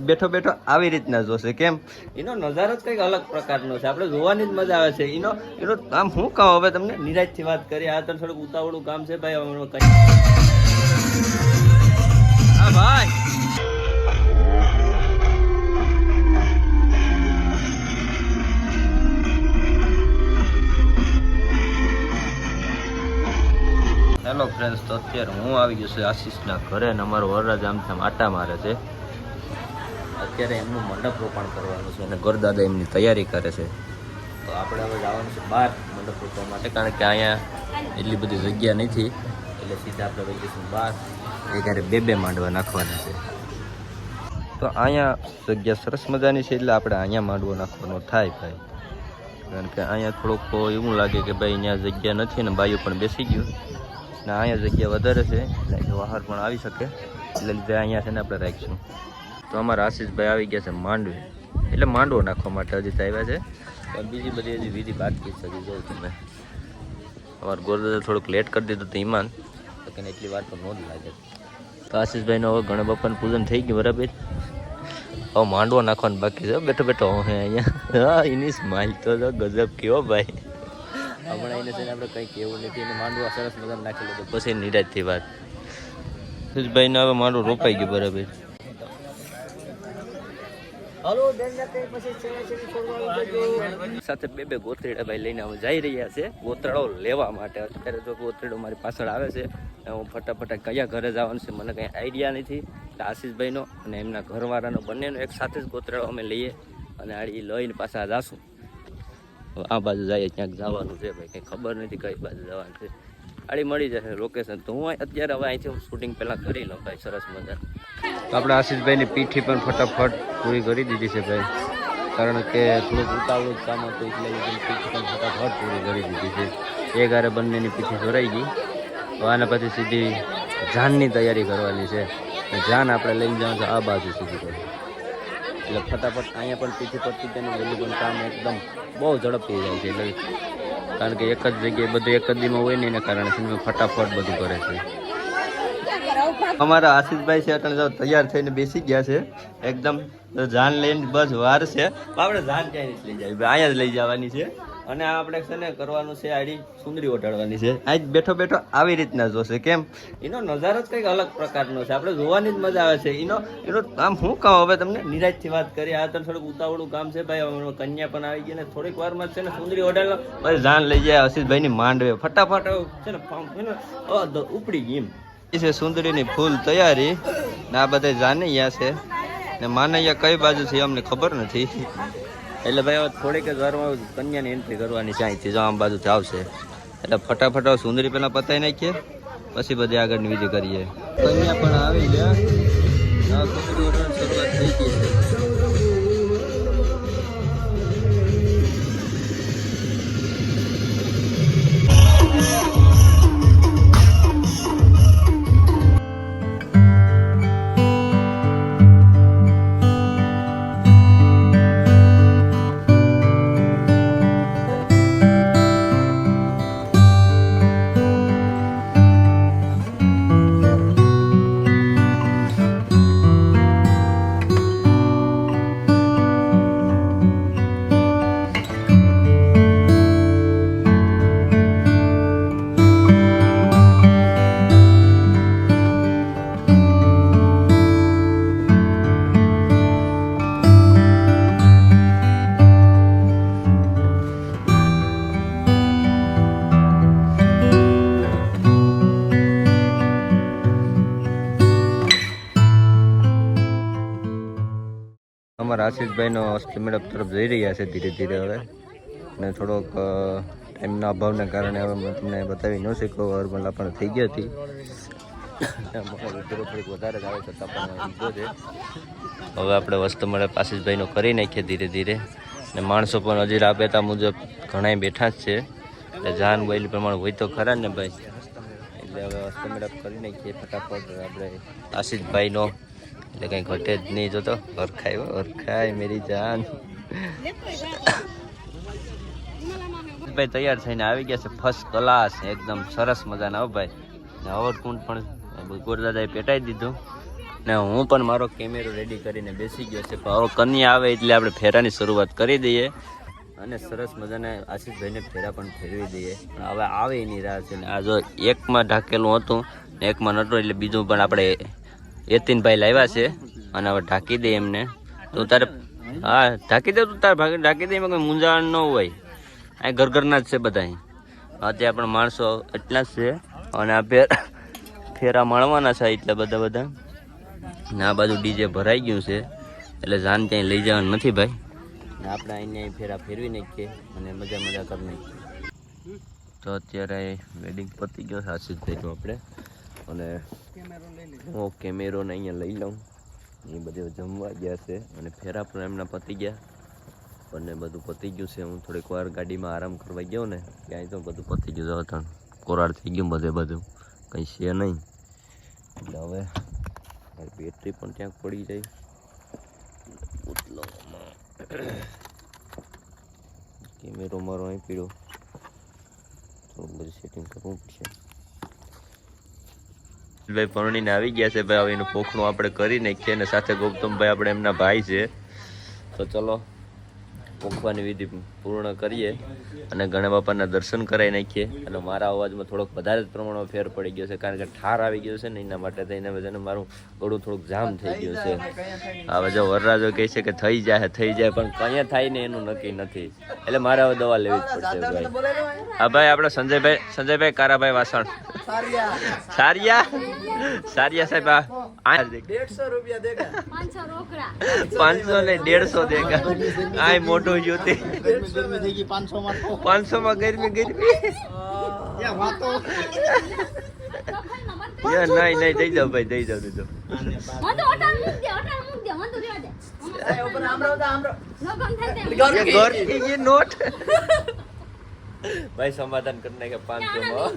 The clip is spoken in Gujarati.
બેઠો બેઠો આવી રીતના જોશે. કેમ એનો નજારો જ કંઈક અલગ પ્રકારનો છે, આપણે જોવાની જ મજા આવે છે. એનો આમ હું કહું હવે તમને નિરાજથી વાત કરીએ. આ તો થોડુંક ઉતાવળું કામ છે ભાઈ. હા ભાઈ હેલો ફ્રેન્ડ્સ, તો અત્યારે હું આવી ગયો છું આશીષના ઘરે ને અમારો વરરાજ આમથી આમ આટા મારે છે. અત્યારે એમનું મંડપ રોપણ કરવાનું છે અને ગોરદાદા એમની તૈયારી કરે છે. તો આપણે હવે જવાનું છે બહાર મંડપ રોપવા માટે, કારણ કે અહીંયા એટલી બધી જગ્યા નથી, એટલે સીધા આપણે વહી જઈશું બહાર. એ ઘરે બે માંડવા નાખવાના છે. તો અહીંયા જગ્યા સરસ મજાની છે, એટલે આપણે અહીંયા માંડવો નાખવાનો થાય ભાઈ. કારણ કે અહીંયા થોડુંક એવું લાગે કે ભાઈ અહીંયા જગ્યા નથી ને બાયું પણ બેસી ગયું ને અહીંયા જગ્યા વધારે છે, એટલે બહાર પણ આવી શકે, એટલે લીધે અહીંયા છે ને આપણે રાખીશું. તો અમારા આશીષભાઈ આવી ગયા છે માંડવે, એટલે માંડવો નાખવા માટે હજી તો આવ્યા છે. પણ બીજી બધી હજી વિધિ બાકી છે. હજી જોઉં તમે અમારા ગોરદાદા થોડુંક લેટ કરી દીધું તો ઈમાન, તો કે એટલી વાર તો ન જ લાગે. તો આશીષભાઈનો હવે ગણેશ બાપાનું પૂજન થઈ ગયું બરાબર. હવે માંડવો નાખવાનું બાકી છે. બેઠો બેઠો હું અહીંયા હા એની સ્માઇલ તો ગજબ કયો ભાઈ. હમણાં એને છે ને આપણે કંઈ કહેવું નથી, એને માંડવા સરસ મજામાં નાખી લીધું પછી નિરાજથી વાત. આશીષભાઈને હવે માંડવું રોપાઈ ગયું બરાબર. સાથે બે ગોતરેડા ભાઈ લઈને અમે જઈ રહ્યા છે ગોતરાળો લેવા માટે. અત્યારે તો ગોતરેડો મારી પાછળ આવે છે, હું ફટાફટ કયા ઘરે જવાનું છે મને કંઈ આઈડિયા નથી. આશીષભાઈનો અને એમના ઘરવાળાનો બંનેનો એક સાથે જ ગોતરાળો અમે લઈએ અને આડી લઈને પાછા જાશું. આ બાજુ જઈએ ક્યાંક જવાનું છે ભાઈ, કંઈ ખબર નથી કઈ બાજુ જવાનું છે. આડી મળી જશે લોકેશન. તો હું અત્યારે હવે અહીંથી શૂટિંગ પહેલાં કરી લઉં ભાઈ સરસ મજા. તો આપણે આશીષભાઈની પીઠી પણ ફટાફટ પૂરી કરી દીધી છે ભાઈ, કારણ કે થોડુંક ઉતાવળું જ કામ હતું, એટલે પીઠી પણ ફટાફટ પૂરી કરી દીધી છે. એક હારે બંનેની પીઠી જોરાઈ ગઈ. તો આના પછી સીધી જાનની તૈયારી કરવાની છે. જાન આપણે લઈને જવાનું છે આ બાજુ સીધી કરી, એટલે ફટાફટ અહીંયા પણ પીઠી પડતી તેનું વહેલું પણ કામ એકદમ બહુ ઝડપથી જાય છે. એટલે કારણ કે એક જ જગ્યાએ બધું એક જ દીમાં હોય ને એના કારણે ફટાફટ બધું કરે છે. અમારા આશીષભાઈ છે એટલે તૈયાર થઈને બેસી ગયા છે એકદમ. જાન લઈને બસ વાર છે. આપણે જાન ક્યાંય નથી લઈ જાય, અહીંયા જ લઈ જવાની છે. અને આ આપણે છે ને કરવાનું છે આડી સુંદરી ઓઢાડવાની છે. આ બેઠો બેઠો આવી રીતના જોશે. કેમ એનો નજારો જ કંઈક અલગ પ્રકારનો છે, આપણે જોવાની જ મજા આવે છે. એનો આમ હું કહું હવે તમને નિરાજથી વાત કરીએ. આ તો થોડુંક ઉતાવળું કામ છે ભાઈ. કન્યા પણ આવી ગઈ ને થોડીક વારમાં છે ને સુંદરી ઓઢાડો પછી જાન લઈ જાય આશીષભાઈની માંડવે ફટાફટ છે ને ઉપડી ગઈ એમ છે. સુંદરીની ફૂલ તૈયારી ને આ બધા જાનૈયા છે ને માનૈયા કઈ બાજુ છે અમને ખબર નથી. એટલે ભાઈ હવે થોડીક જ વારમાં કન્યાની એન્ટ્રી કરવાની છે અહીંથી, જો આમ બાજુથી આવશે. એટલે ફટાફટ સુંદરી પહેલાં પતાવી નાખીએ પછી બધી આગળની વિધિ કરીએ. કન્યા પણ આવી ગયા, સુંદરી ઓઢાડવાની શરૂઆત થઈ ગઈ છે. અમારા આશીષભાઈનો અષ્ટમી મંડપ તરફ જઈ રહ્યા છે ધીરે ધીરે હવે, અને થોડોક ટાઈમના અભાવના કારણે હવે મેં તમને બતાવી ન શક્યો. અર્મલા પણ થઈ ગઈ હતી, થોડીક વધારે જ આવે છતાં પણ લીધો છે. હવે આપણે વસ્તુ મળે આશીષભાઈનો કરી નાખીએ ધીરે ધીરે. ને માણસો પણ હજી રાબેતા મુજબ ઘણા બેઠા જ છે, એટલે જાન બોલી પ્રમાણે હોય તો ખરા ને ભાઈ. એટલે હવે વસ્તુ મેળપ કરી નાખીએ ફટાફટ આપણે આશીષભાઈનો, એટલે કંઈ ઘટે જ નહીં. જોતો ઓરખાય ઓરખાય મેરી જાન. ભાઈ તૈયાર થઈને આવી ગયા છે ફર્સ્ટ ક્લાસ એકદમ સરસ મજાના. હો ભાઈ હવરકુંડ પણ ગોરદાદાએ પેટાઈ દીધું, ને હું પણ મારો કેમેરો રેડી કરીને બેસી ગયો છે. પણ હવે કન્યા આવે એટલે આપણે ફેરાની શરૂઆત કરી દઈએ અને સરસ મજાને આશીષભાઈને ફેરા પણ ફેરવી દઈએ. પણ હવે આવે એની રાહ છે. ને આ જો એકમાં ઢાકેલું હતું ને એકમાં નહોતું એટલે બીજું પણ આપણે યતીનભાઈ લાવ્યા છે અને હવે ઢાંકી દઈએ એમને. તો તારે હા ઢાંકી દે, તું તારે ભાગે ઢાંકી દે, એમાં કોઈ મૂંઝાણ ન હોય. આ ઘરના જ છે બધા. અત્યારે પણ માણસો એટલા જ છે અને આ ફેરા માણવાના છે એટલે બધા ને આ બાજુ ડીજે ભરાઈ ગયું છે એટલે જાન ક્યાંય લઈ જવાનું નથી ભાઈ. ને આપણે અહીંયા ફેરા ફેરવી નાખીએ અને મજા કરી નાખીએ. તો અત્યારે વેડિંગ પતી ગયો છે આશીષભાઈનું આપણે અને હું કેમેરોને અહીંયા લઈ લઉં. એ બધે જમવા ગયા છે અને ફેરા પણ એમના પતી ગયા અને બધું પતી ગયું છે. હું થોડીક વાર ગાડીમાં આરામ કરવા ગયો ને ક્યાંય તો બધું પતી ગયું હતું, કોરાડ થઈ ગયું બધું કંઈ છે નહીં. એટલે હવે બેટરી પણ ક્યાંક પડી જાય. કેમેરો મારો અહીં પીડ્યો, થોડું બધું સેટિંગ કરવું પડશે. ભાઈ પરણીને આવી ગયા છે ભાઈ. હવે એનું પોખણું આપણે કરી નાખીએ અને સાથે ગૌતમભાઈ આપણે એમના ભાઈ છે. તો ચલો પોખવાની વિધિ પૂર્ણ કરીએ અને ગણેશ બાપાના દર્શન કરાવી નાખીએ. અને મારા અવાજમાં થોડોક વધારે જ પ્રમાણમાં ફેર પડી ગયો છે કારણ કે ઠાર આવી ગયો છે ને એના માટે થઈને બધાને મારું ગળું થોડુંક જામ થઈ ગયું છે. હવે જો વરરાજો કહે છે કે થઈ જાય પણ કયા થાય ને એનું નક્કી નથી એટલે મારે હવે દવા લેવી જ પડશે ભાઈ. હા ભાઈ આપણે સંજયભાઈ કારાભાઈ વાસણ સારિયા સાહેબ 150 રૂપિયા દેગા 500 ને 150 દેગા. આ મોટું જ્યોતિ 500 માં ગરમી નહીં દઈ જાવ ભાઈ, દઈ જાવ નોટ ભાઈ સમાધાન કરી નાખે 500 માં.